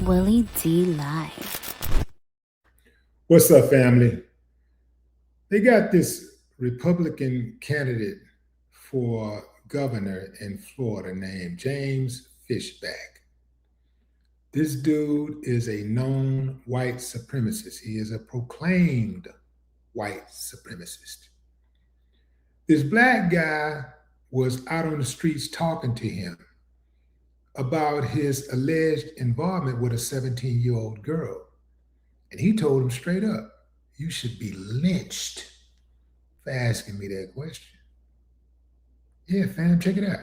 Willie D live. What's up, family? They got this Republican candidate for governor in Florida named James Fishback. This dude is a known white supremacist. He is a proclaimed white supremacist. This black guy was out on the streets talking to him about his alleged involvement with a 17-year-old girl. And he told him straight up, you should be lynched for asking me that question. Yeah, fam, check it out.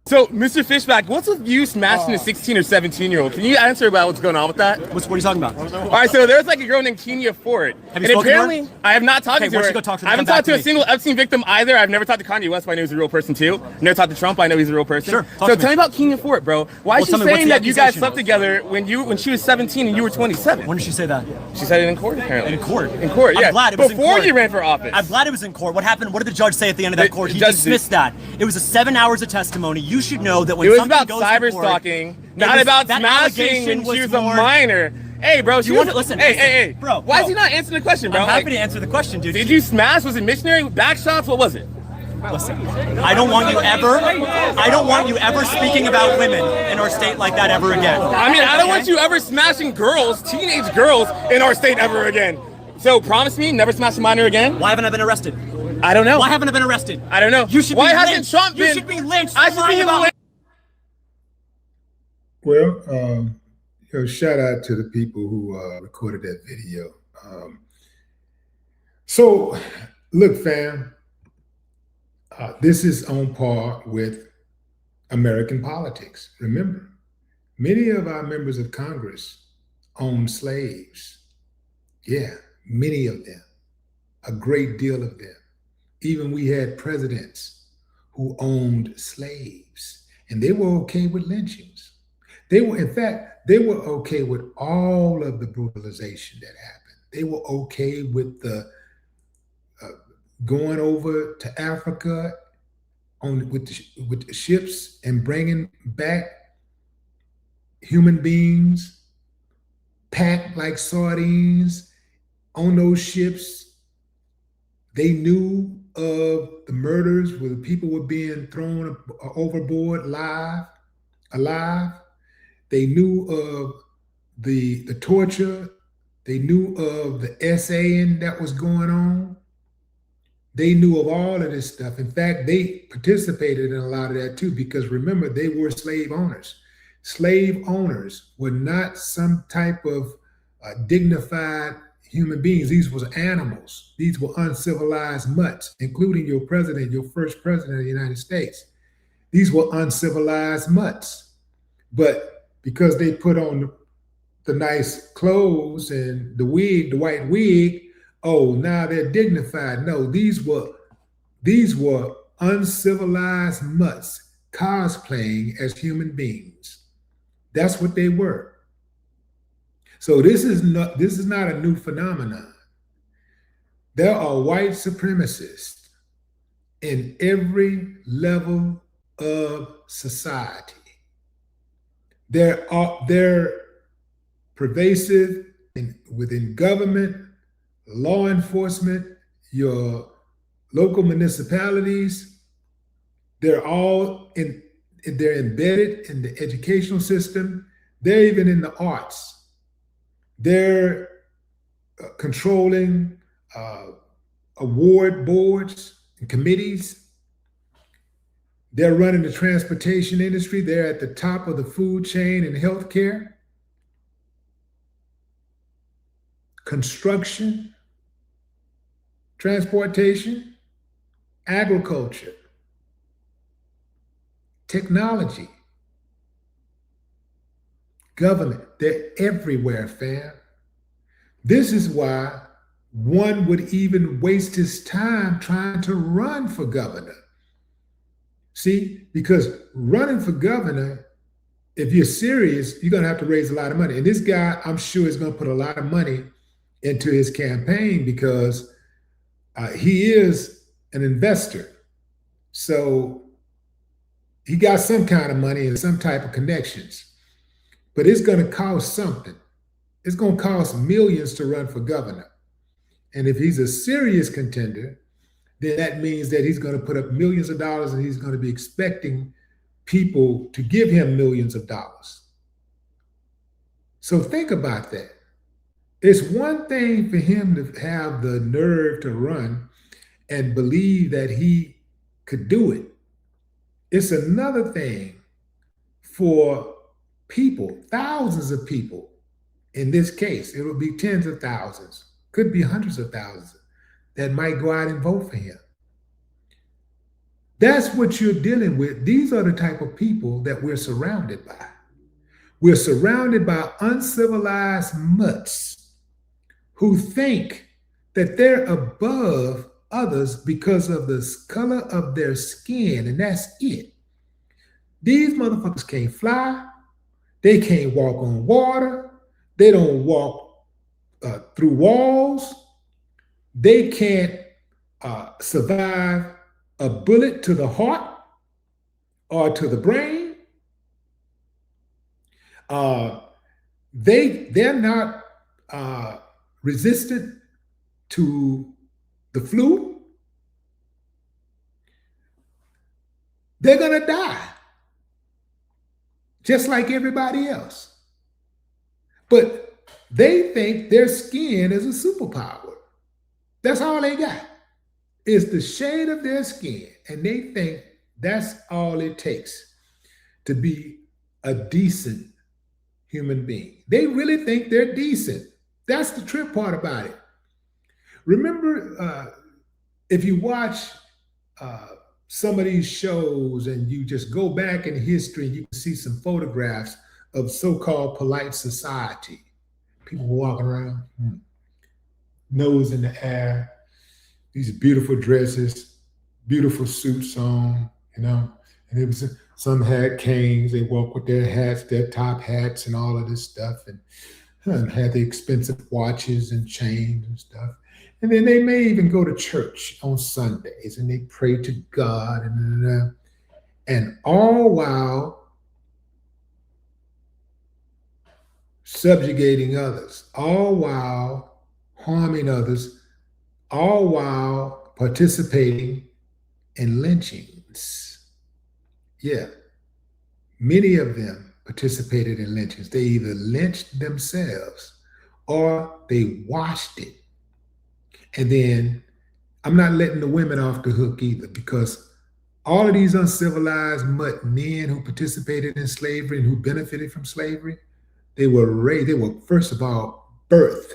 So, Mr. Fishback, what's with you smashing a 16 or 17-year-old? Can you answer about what's going on with that? What are you talking about? All right, so there's like a girl named Kenya Ford. Have you spoken to her? I have not talked to her. Why don't you go talk to her? I haven't talked to a single Epstein victim either. I've never talked to Kanye West, but I know he's a real person too. Never talked to Trump, I know he's a real person. Sure. So tell me about Kenya Ford, bro. Why is she tell me, saying what's the that you guys accusation? slept together when she was 17 and you were 27? When did she say that? She said it in court, apparently. In court? In court, yeah. I'm glad it was in Before court. you ran for office. I'm glad it was in court. What happened? What did the judge say at the end of that court? He judge dismissed that. It was 7 hours of testimony. You should know that when It was something about goes cyber to court, stalking, not about that smashing allegation when she was was a more- minor. Hey, bro, she You was. want to listen? Hey, bro. Why is he not answering the question, bro? I'm happy to answer the question, dude. Did you smash? Was it missionary? Back shots? What was it? Listen, I don't want you ever speaking about women in our state like that ever again. I mean, I don't want you ever smashing girls, teenage girls, in our state ever again. So promise me, never smash a minor again. Why haven't I been arrested? I don't know. Why haven't I been arrested? I don't know. You should Why be hasn't lynched. Trump been? You should be lynched. I should be lynched. Well, shout out to the people who recorded that video. So, look, fam, this is on par with American politics. Remember, many of our members of Congress owned slaves. Yeah, many of them, a great deal of them. Even we had presidents who owned slaves, and they were okay with lynchings. They were, in fact, they were okay with all of the brutalization that happened. They were okay with the going over to Africa with the ships and bringing back human beings packed like sardines on those ships. They knew of the murders where people were being thrown overboard alive. They knew of the torture. They knew of the essaying that was going on. They knew of all of this stuff. In fact, they participated in a lot of that too, because remember, they were slave owners. Slave owners were not some type of dignified human beings. These were animals. These were uncivilized mutts, including your president, your first president of the United States. These were uncivilized mutts. But because they put on the nice clothes and the wig, the white wig, oh, now they're dignified. No, these were uncivilized mutts cosplaying as human beings. That's what they were. So this is not a new phenomenon. There are white supremacists in every level of society. They're pervasive within government, law enforcement, your local municipalities. They're all they're embedded in the educational system. They're even in the arts. They're controlling award boards and committees. They're running the transportation industry. They're at the top of the food chain in healthcare, construction, transportation, agriculture, technology, government. They're everywhere, fam. This is why one would even waste his time trying to run for governor. See, because running for governor, if you're serious, you're going to have to raise a lot of money. And this guy, I'm sure, is going to put a lot of money into his campaign because he is an investor. So he got some kind of money and some type of connections. but it's going to cost something. It's going to cost millions to run for governor. And if he's a serious contender, then that means that he's going to put up millions of dollars and he's going to be expecting people to give him millions of dollars. So think about that. It's one thing for him to have the nerve to run and believe that he could do it. It's another thing for people, thousands of people. In this case, it will be tens of thousands, could be hundreds of thousands that might go out and vote for him. That's what you're dealing with. These are the type of people that we're surrounded by. We're surrounded by uncivilized mutts who think that they're above others because of the color of their skin, and that's it. These motherfuckers can't fly. They can't walk on water. They don't walk through walls. They can't survive a bullet to the heart or to the brain. They're not resistant to the flu. They're gonna die just like everybody else. But they think their skin is a superpower. That's all they got. It's the shade of their skin. And they think that's all it takes to be a decent human being. They really think they're decent. That's the trip part about it. Remember, if you watch some of these shows and you just go back in history, you can see some photographs of so-called polite society. People walking around, nose in the air, these beautiful dresses, beautiful suits on, and it was some had canes. They walk with their hats, their top hats, and all of this stuff, and had the expensive watches and chains and stuff. And then they may even go to church on Sundays and they pray to God, and all while subjugating others, all while harming others, all while participating in lynchings. Yeah, many of them participated in lynchings. They either lynched themselves or they watched it. And then I'm not letting the women off the hook either, because all of these uncivilized mutt men who participated in slavery and who benefited from slavery, they were first of all birthed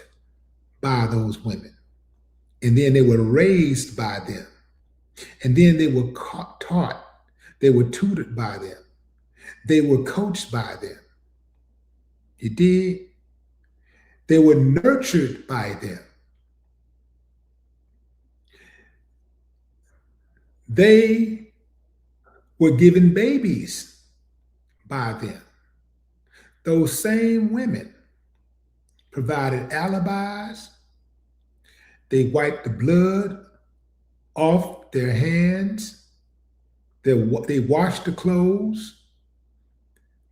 by those women. And then they were raised by them. And then they were taught, they were tutored by them. They were coached by them. You did? They were nurtured by them. They were given babies by them. Those same women provided alibis. They wiped the blood off their hands. They washed the clothes.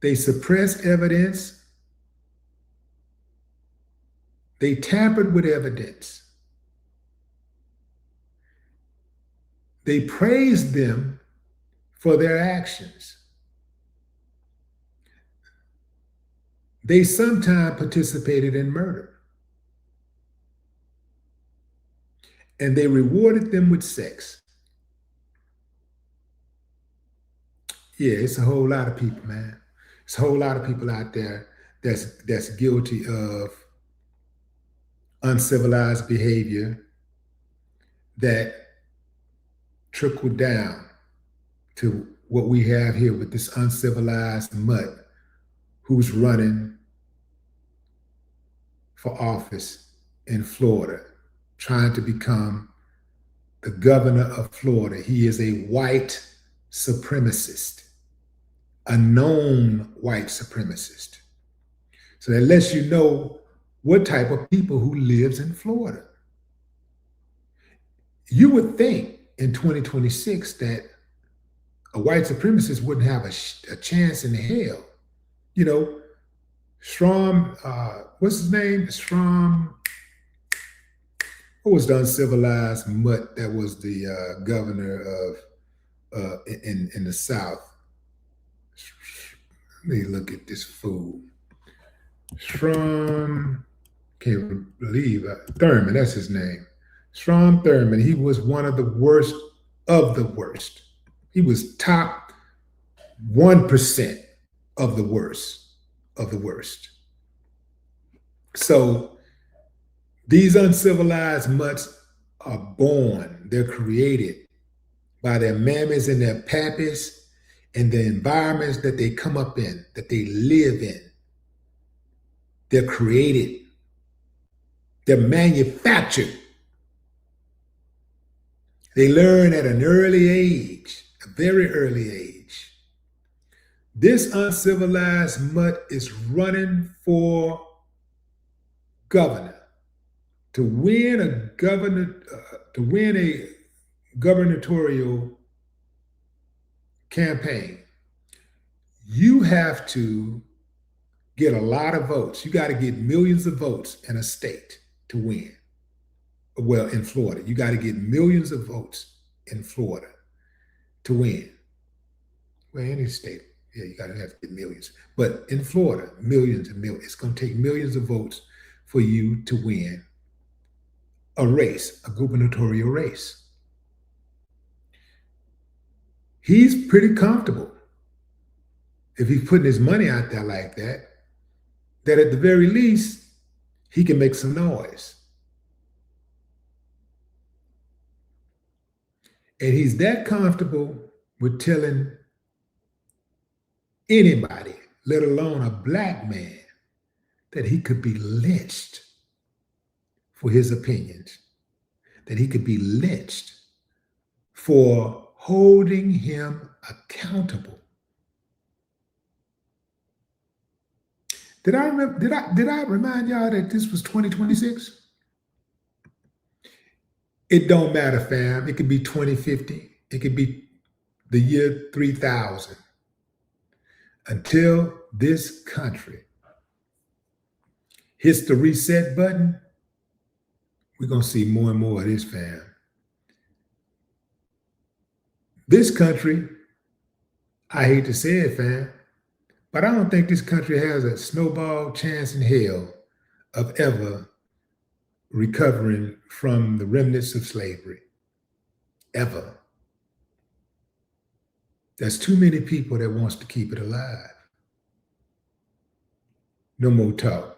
They suppressed evidence. They tampered with evidence. They praised them for their actions. They sometimes participated in murder. And they rewarded them with sex. Yeah, it's a whole lot of people, man. It's a whole lot of people out there that's guilty of uncivilized behavior that trickle down to what we have here with this uncivilized mutt who's running for office in Florida, trying to become the governor of Florida. He is a white supremacist, a known white supremacist. So that lets you know what type of people who lives in Florida. You would think in 2026 that a white supremacist wouldn't have a chance in hell. Strom, what's his name? Strom, what was the uncivilized mutt that was the governor of in the South? Let me look at this fool. Strom, can't believe Thurman, that's his name. Strom Thurmond, he was one of the worst of the worst. He was top 1% of the worst of the worst. So these uncivilized mutts are born, they're created by their mammies and their pappies and the environments that they come up in, that they live in. They're created. They're manufactured. They learn at an early age, a very early age. This uncivilized mutt is running for governor. To win a gubernatorial campaign, you have to get a lot of votes. You got to get millions of votes in a state to win. Well, in Florida, you got to get millions of votes in Florida to win. Well, any state, yeah, you got to have to get millions. But in Florida, millions and millions. It's going to take millions of votes for you to win a race, a gubernatorial race. He's pretty comfortable if he's putting his money out there like that, that at the very least, he can make some noise. And he's that comfortable with telling anybody, let alone a black man, that he could be lynched for his opinions, that he could be lynched for holding him accountable. Did I remind y'all that this was 2026? It don't matter, fam. It could be 2050. It could be the year 3000. Until this country hits the reset button, we're going to see more and more of this, fam. This country, I hate to say it, fam, but I don't think this country has a snowball chance in hell of ever recovering from the remnants of slavery, ever. There's too many people that wants to keep it alive. No more talk.